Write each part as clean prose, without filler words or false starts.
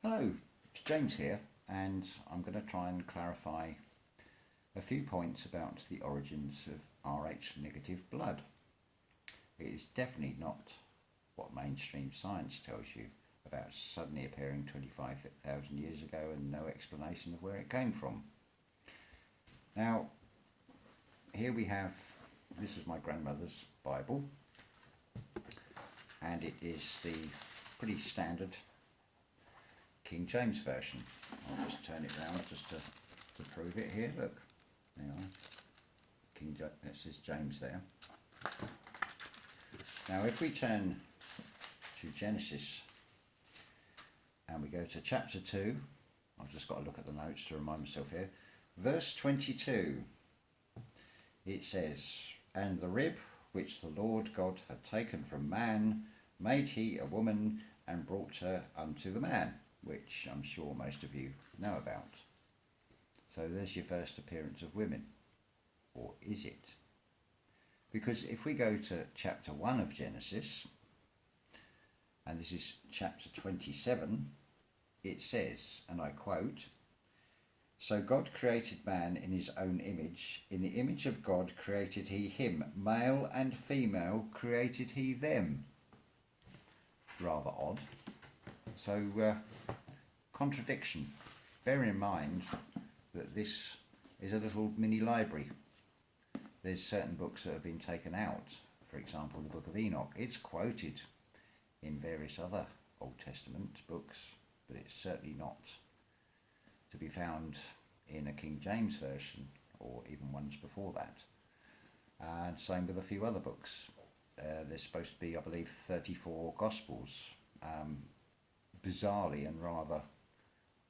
Hello, it's James here, and I'm going to try and clarify a few points about the origins of Rh negative blood. It is definitely not what mainstream science tells you about suddenly appearing 25,000 years ago and no explanation of where it came from. Now, here we have, this is my grandmother's Bible, and it is the pretty standard King James version. I'll just turn it round just to prove it here. Look, there you are. That says James there. Now if we turn to Genesis and we go to chapter 2, I've just got to look at the notes to remind myself here. Verse 22, it says, "And the rib which the Lord God had taken from man made he a woman and brought her unto the man," which I'm sure most of you know about. So there's your first appearance of women. Or is it? Because if we go to chapter 1 of Genesis, and this is chapter 27, it says, and I quote, "So God created man in his own image. In the image of God created he him. Male and female created he them." Rather odd. So, contradiction. Bear in mind that this is a little mini library. There's certain books that have been taken out. For example, the Book of Enoch. It's quoted in various other Old Testament books, but it's certainly not to be found in a King James version or even ones before that. And same with a few other books. There's supposed to be, I believe, 34 Gospels. Bizarrely and rather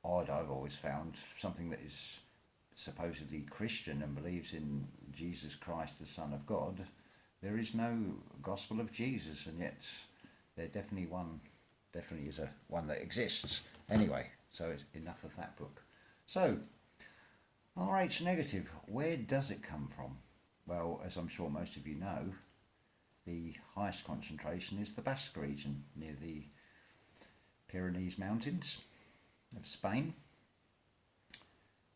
odd, I've always found, something that is supposedly Christian and believes in Jesus Christ, the Son of God. There is no Gospel of Jesus, and yet there definitely is a one that exists. Anyway, so it's enough of that book. So, Rh negative, where does it come from? Well, as I'm sure most of you know, the highest concentration is the Basque region near the Pyrenees Mountains of Spain.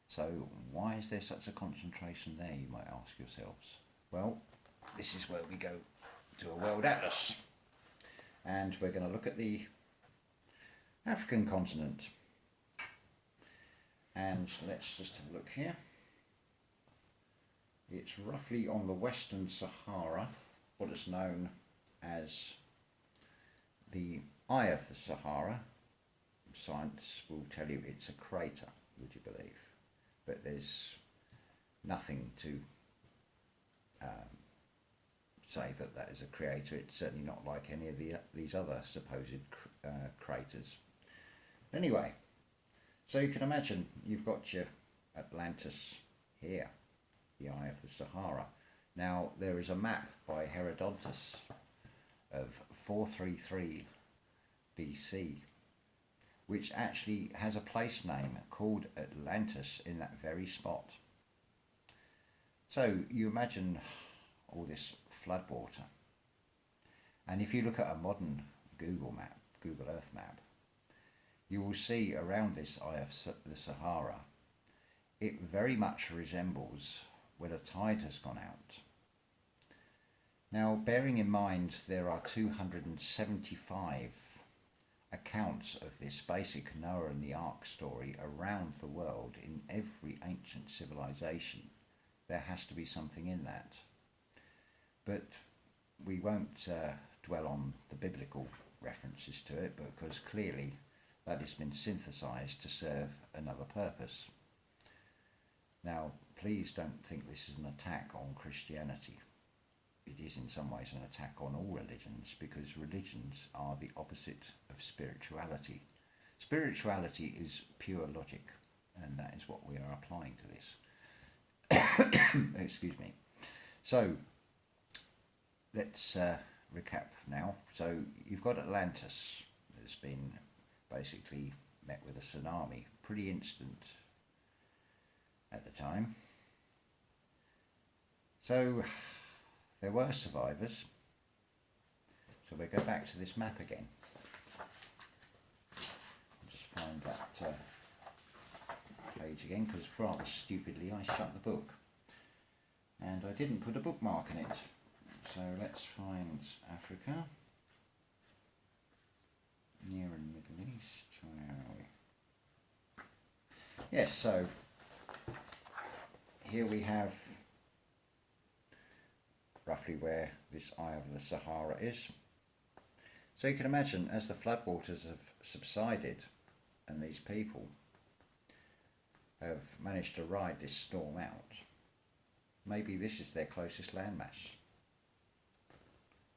So why is there such a concentration there, you might ask yourselves? Well, this is where we go to a world atlas, and we're going to look at the African continent. And let's just have a look here. It's roughly on the Western Sahara, what is known as the Eye of the Sahara. Science will tell you it's a crater, would you believe? But there's nothing to say that is a crater. It's certainly not like any of these other supposed craters. Anyway, so you can imagine you've got your Atlantis here, the Eye of the Sahara. Now there is a map by Herodotus of 433 BC, which actually has a place name called Atlantis in that very spot. So you imagine all this floodwater, and if you look at a modern Google Earth map, you will see around this Eye of the Sahara, it very much resembles when a tide has gone out. Now, bearing in mind there are 275 accounts of this basic Noah and the Ark story around the world in every ancient civilization, there has to be something in that. But we won't dwell on the biblical references to it, because clearly that has been synthesized to serve another purpose. Now, please don't think this is an attack on Christianity. It is in some ways an attack on all religions, because religions are the opposite of spirituality. Spirituality is pure logic, and that is what we are applying to this. Excuse me. So, let's recap now. So, you've got Atlantis. There's been basically met with a tsunami, pretty instant at the time. So, there were survivors. So we go back to this map again. I'll just find that page again, because rather stupidly I shut the book and I didn't put a bookmark in it. So let's find Africa, Near and Middle East. Where are we? Yes, so here we have roughly where this Eye of the Sahara is. So you can imagine, as the floodwaters have subsided and these people have managed to ride this storm out, maybe this is their closest landmass,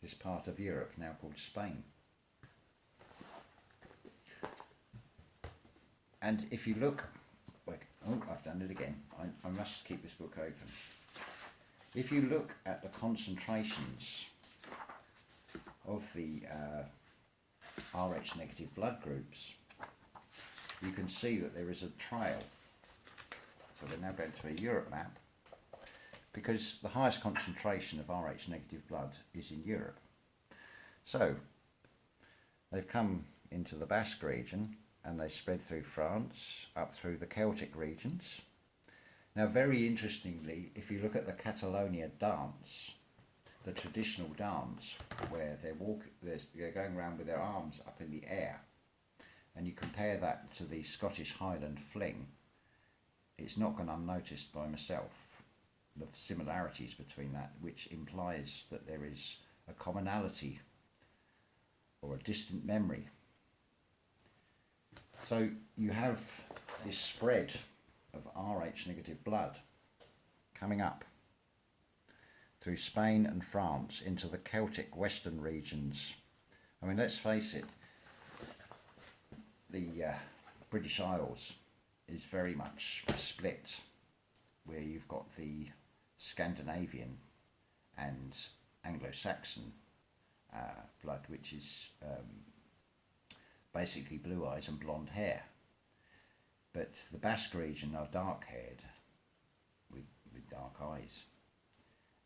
this part of Europe now called Spain. And if you look, oh, I've done it again, I must keep this book open. If you look at the concentrations of the Rh negative blood groups, you can see that there is a trail. So we're now going to a Europe map, because the highest concentration of Rh negative blood is in Europe. So they've come into the Basque region and they spread through France, up through the Celtic regions. Now, very interestingly, if you look at the Catalonia dance, the traditional dance where they're going around with their arms up in the air, and you compare that to the Scottish Highland fling, it's not gone unnoticed by myself, the similarities between that, which implies that there is a commonality or a distant memory. So you have this spread of Rh negative blood coming up through Spain and France into the Celtic western regions. I mean, let's face it, the British Isles is very much split, where you've got the Scandinavian and Anglo-Saxon blood, which is basically blue eyes and blonde hair. But the Basque region are dark-haired with dark eyes.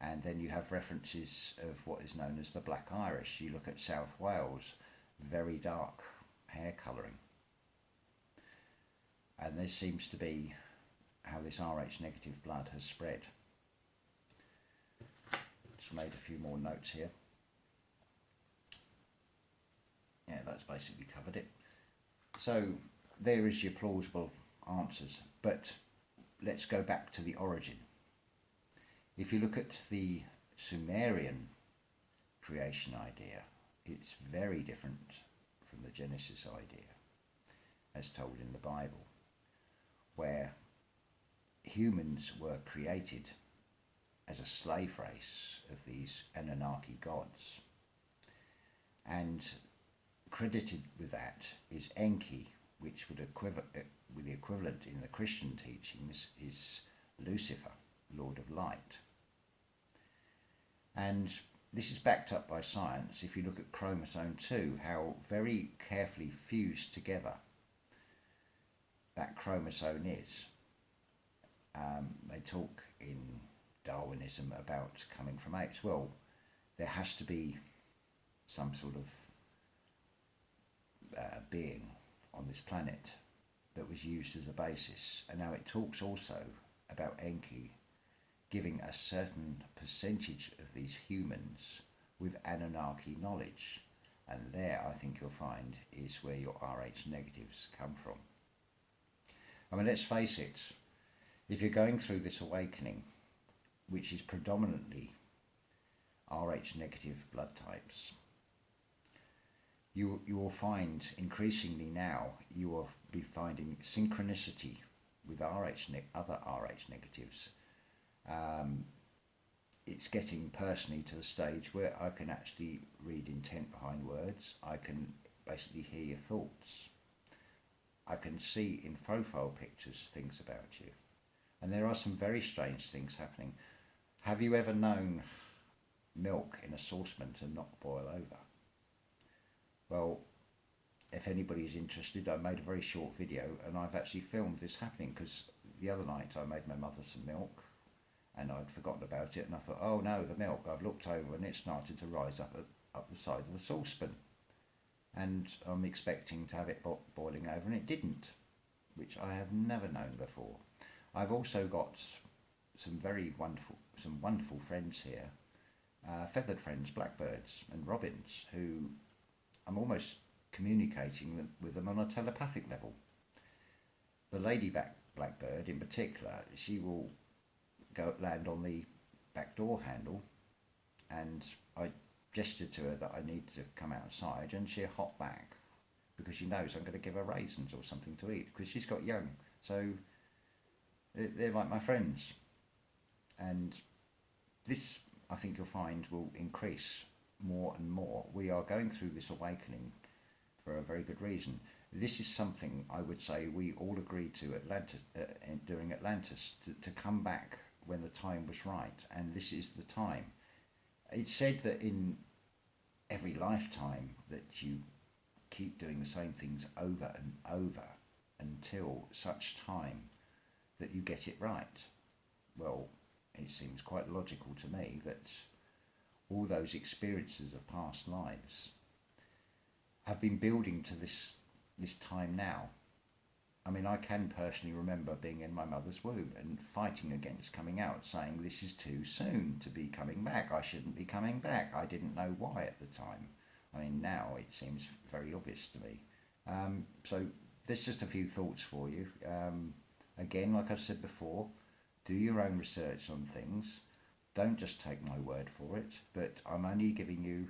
And then you have references of what is known as the Black Irish. You look at South Wales, very dark hair colouring. And this seems to be how this Rh negative blood has spread. Just made a few more notes here. Yeah, that's basically covered it. So there is your plausible answers, but let's go back to the origin. If you look at the Sumerian creation idea, it's very different from the Genesis idea as told in the Bible, where humans were created as a slave race of these Anunnaki gods, and credited with that is Enki, which would with the equivalent in the Christian teachings is Lucifer, Lord of Light. And this is backed up by science. If you look at chromosome 2, how very carefully fused together that chromosome is. They talk in Darwinism about coming from apes. Well, there has to be some sort of being on this planet that was used as a basis. And now it talks also about Enki giving a certain percentage of these humans with Anunnaki knowledge. And there, I think you'll find, is where your Rh negatives come from. I mean, let's face it, if you're going through this awakening, which is predominantly Rh negative blood types, you will find increasingly now, you will be finding synchronicity with other Rh negatives. It's getting personally to the stage where I can actually read intent behind words. I can basically hear your thoughts. I can see in profile pictures things about you. And there are some very strange things happening. Have you ever known milk in a saucepan to not boil over? Well, if anybody is interested, I made a very short video and I've actually filmed this happening, because the other night I made my mother some milk and I'd forgotten about it, and I thought, oh no, the milk, I've looked over and it started to rise up the side of the saucepan, and I'm expecting to have it boiling over and it didn't. which I have never known before. I've also got some wonderful friends here, feathered friends, blackbirds and robins, who I'm almost communicating with them on a telepathic level. The ladyback blackbird in particular, she will land on the back door handle, and I gestured to her that I need to come outside, and she'll hop back because she knows I'm going to give her raisins or something to eat, because she's got young. So they're like my friends, and this, I think you'll find, will increase more and more. We are going through this awakening for a very good reason. This is something I would say we all agreed to during Atlantis, to come back when the time was right, and this is the time. It's said that in every lifetime that you keep doing the same things over and over until such time that you get it right. Well, it seems quite logical to me that all those experiences of past lives have been building to this time now. I mean, I can personally remember being in my mother's womb and fighting against coming out, saying this is too soon to be coming back. I shouldn't be coming back. I didn't know why at the time. I mean, now it seems very obvious to me. So there's just a few thoughts for you. Again, like I've said before, do your own research on things. Don't just take my word for it, but I'm only giving you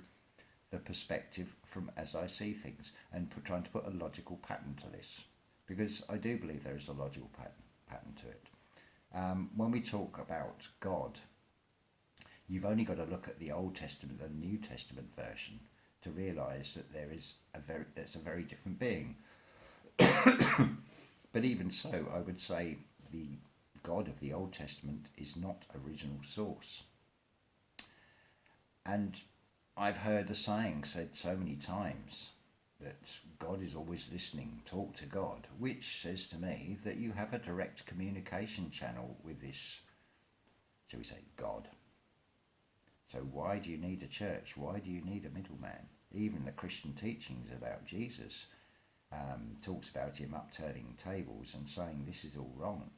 the perspective from as I see things, and trying to put a logical pattern to this, because I do believe there is a logical pattern to it. When we talk about God, you've only got to look at the Old Testament and the New Testament version to realise that it's a very different being. But even so, I would say the God of the Old Testament is not original source. And I've heard the saying said so many times that God is always listening. Talk to God, which says to me that you have a direct communication channel with this, shall we say, God. So why do you need a church? Why do you need a middleman? Even the Christian teachings about Jesus talks about him upturning tables and saying this is all wrong.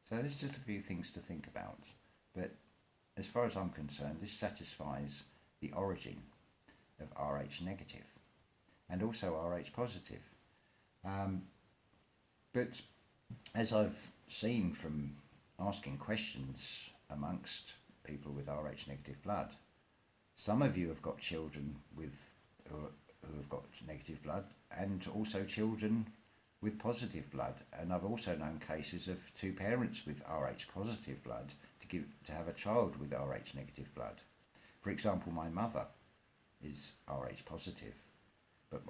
So there's just a few things to think about. But as far as I'm concerned, this satisfies the origin of RH negative and also RH positive. But as I've seen from asking questions amongst people with RH negative blood, some of you have got children who have got negative blood, and also children with positive blood. And I've also known cases of two parents with RH positive blood to have a child with RH negative blood. For example, my mother is RH positive, but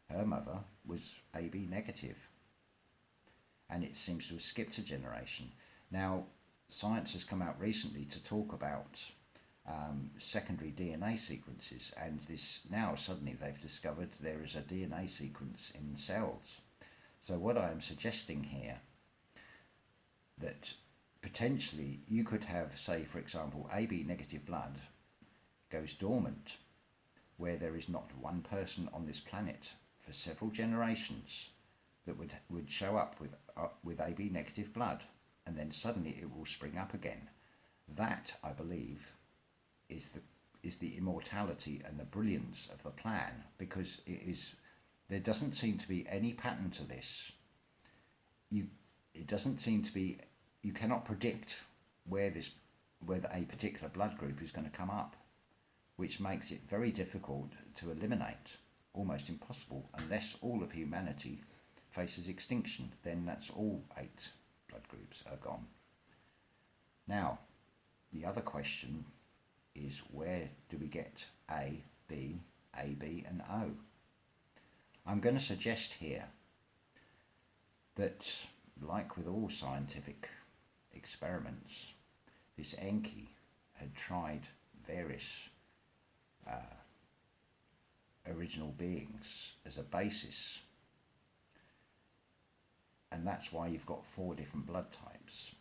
her mother was AB negative, and it seems to have skipped a generation. Now, science has come out recently to talk about secondary DNA sequences, and this now suddenly they've discovered there is a DNA sequence in cells. So what I am suggesting here, that potentially you could have, say for example, AB negative blood goes dormant, where there is not one person on this planet for several generations that would show up with AB negative blood, and then suddenly it will spring up again. That, I believe, is the immortality and the brilliance of the plan, because there doesn't seem to be any pattern to this. It doesn't seem to be. You cannot predict whether a particular blood group is going to come up, which makes it very difficult to eliminate, almost impossible, unless all of humanity faces extinction. Then that's all 8 blood groups are gone. Now, the other question is, where do we get A, B, AB and O? I'm going to suggest here that, like with all scientific experiments, this Enki had tried various original beings as a basis, and that's why you've got 4 different blood types.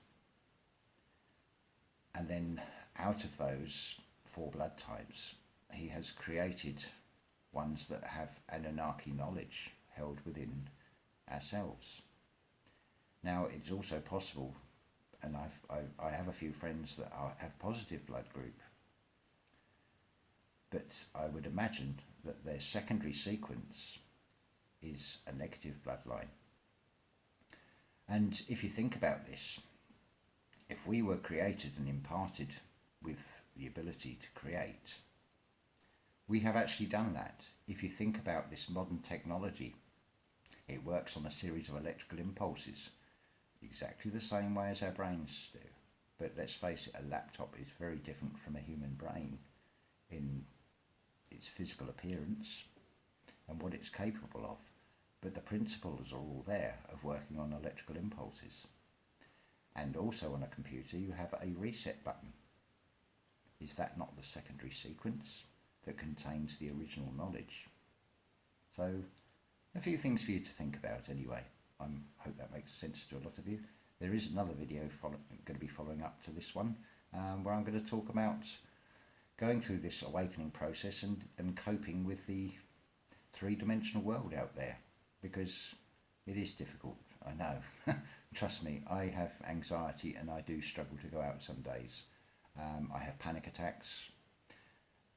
And then out of those 4 blood types, he has created ones that have Anunnaki knowledge held within ourselves. Now, it's also possible, and I have a few friends that have positive blood group, but I would imagine that their secondary sequence is a negative bloodline. And if you think about this, if we were created and imparted with the ability to create, we have actually done that. If you think about this modern technology, it works on a series of electrical impulses, exactly the same way as our brains do. But let's face it, a laptop is very different from a human brain in its physical appearance and what it's capable of. But the principles are all there of working on electrical impulses. And also on a computer you have a reset button. Is that not the secondary sequence that contains the original knowledge? So a few things for you to think about anyway. I hope that makes sense to a lot of you. There is another video going to be following up to this one, where I'm going to talk about going through this awakening process and coping with the three-dimensional world out there, because it is difficult, I know. Trust me, I have anxiety and I do struggle to go out some days. I have panic attacks,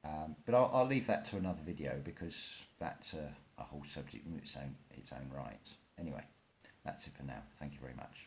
but I'll leave that to another video, because that's a whole subject in its own right. Anyway, that's it for now. Thank you very much.